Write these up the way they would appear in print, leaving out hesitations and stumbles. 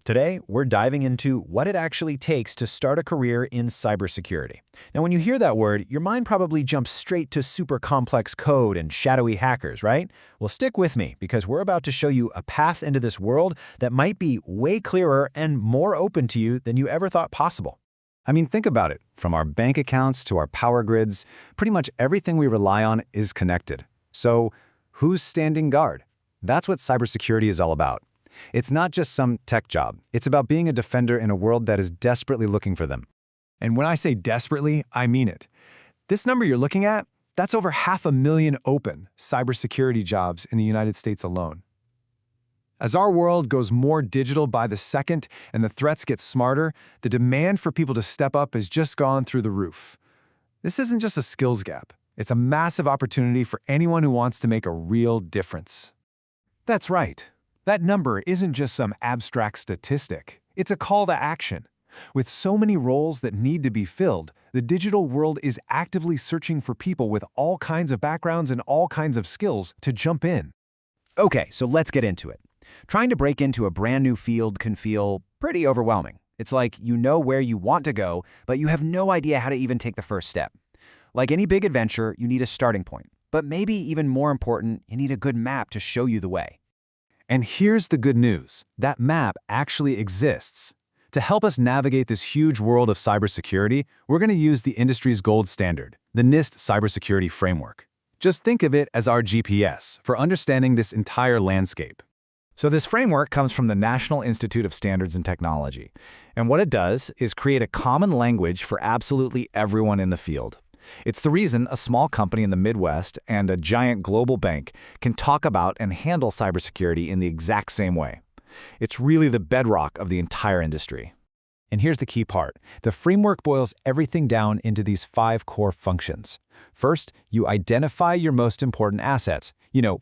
Today, we're diving into what it actually takes to start a career in cybersecurity. Now, when you hear that word, your mind probably jumps straight to super complex code and shadowy hackers, right? Well, stick with me because we're about to show you a path into this world that might be way clearer and more open to you than you ever thought possible. I mean, think about it. From our bank accounts to our power grids, pretty much everything we rely on is connected. So, who's standing guard? That's what cybersecurity is all about. It's not just some tech job. It's about being a defender in a world that is desperately looking for them. And when I say desperately, I mean it. This number you're looking at, that's over 500,000 open cybersecurity jobs in the United States alone. As our world goes more digital by the second and the threats get smarter, the demand for people to step up has just gone through the roof. This isn't just a skills gap. It's a massive opportunity for anyone who wants to make a real difference. That's right. That number isn't just some abstract statistic. It's a call to action. With so many roles that need to be filled, the digital world is actively searching for people with all kinds of backgrounds and all kinds of skills to jump in. Okay, so let's get into it. Trying to break into a brand new field can feel pretty overwhelming. It's like you know where you want to go, but you have no idea how to even take the first step. Like any big adventure, you need a starting point. But maybe even more important, you need a good map to show you the way. And here's the good news. That map actually exists. To help us navigate this huge world of cybersecurity, we're going to use the industry's gold standard, the NIST Cybersecurity Framework. Just think of it as our GPS for understanding this entire landscape. So this framework comes from the National Institute of Standards and Technology. And what it does is create a common language for absolutely everyone in the field. It's the reason a small company in the Midwest and a giant global bank can talk about and handle cybersecurity in the exact same way. It's really the bedrock of the entire industry. And here's the key part. The framework boils everything down into these 5 core functions. First, you identify your most important assets.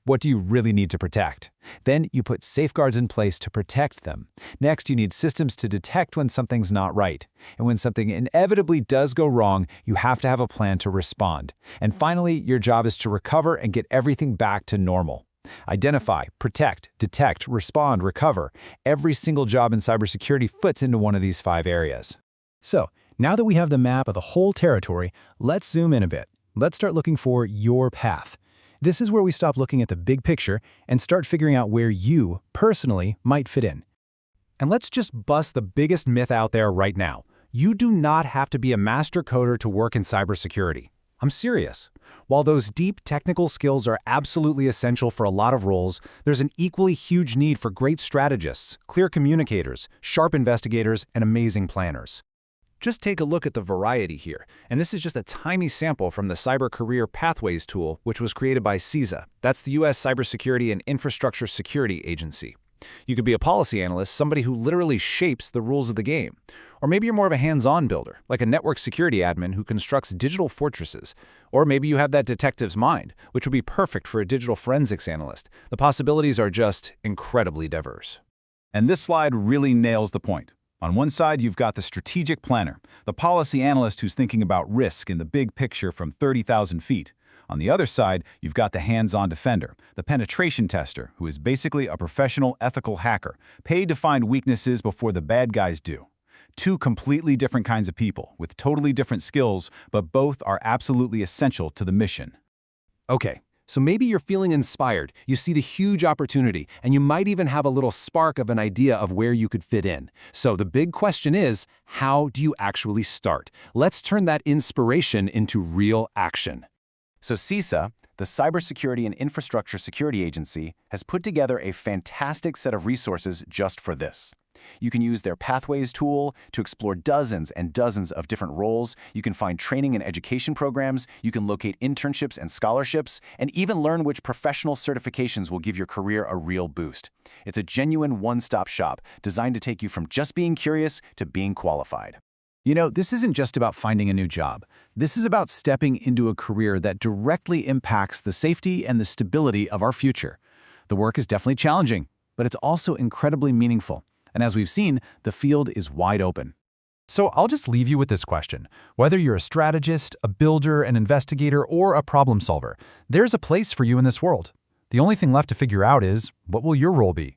What do you really need to protect? Then you put safeguards in place to protect them. Next, you need systems to detect when something's not right. And when something inevitably does go wrong, you have to have a plan to respond. And finally, your job is to recover and get everything back to normal. Identify, protect, detect, respond, recover. Every single job in cybersecurity fits into one of these 5 areas. So, now that we have the map of the whole territory, let's zoom in a bit. Let's start looking for your path. This is where we stop looking at the big picture and start figuring out where you, personally, might fit in. And let's just bust the biggest myth out there right now. You do not have to be a master coder to work in cybersecurity. I'm serious. While those deep technical skills are absolutely essential for a lot of roles, there's an equally huge need for great strategists, clear communicators, sharp investigators, and amazing planners. Just take a look at the variety here, and this is just a tiny sample from the Cyber Career Pathways tool, which was created by CISA. That's the U.S. Cybersecurity and Infrastructure Security Agency. You could be a policy analyst, somebody who literally shapes the rules of the game. Or maybe you're more of a hands-on builder, like a network security admin who constructs digital fortresses. Or maybe you have that detective's mind, which would be perfect for a digital forensics analyst. The possibilities are just incredibly diverse. And this slide really nails the point. On one side, you've got the strategic planner, the policy analyst who's thinking about risk in the big picture from 30,000 feet. On the other side, you've got the hands-on defender, the penetration tester, who is basically a professional ethical hacker, paid to find weaknesses before the bad guys do. 2 completely different kinds of people, with totally different skills, but both are absolutely essential to the mission. Okay, so maybe you're feeling inspired, you see the huge opportunity, and you might even have a little spark of an idea of where you could fit in. So the big question is, how do you actually start? Let's turn that inspiration into real action. So CISA, the Cybersecurity and Infrastructure Security Agency, has put together a fantastic set of resources just for this. You can use their Pathways tool to explore dozens and dozens of different roles. You can find training and education programs. You can locate internships and scholarships, and even learn which professional certifications will give your career a real boost. It's a genuine one-stop shop designed to take you from just being curious to being qualified. This isn't just about finding a new job. This is about stepping into a career that directly impacts the safety and the stability of our future. The work is definitely challenging, but it's also incredibly meaningful. And as we've seen, the field is wide open. So I'll just leave you with this question. Whether you're a strategist, a builder, an investigator, or a problem solver, there's a place for you in this world. The only thing left to figure out is, what will your role be?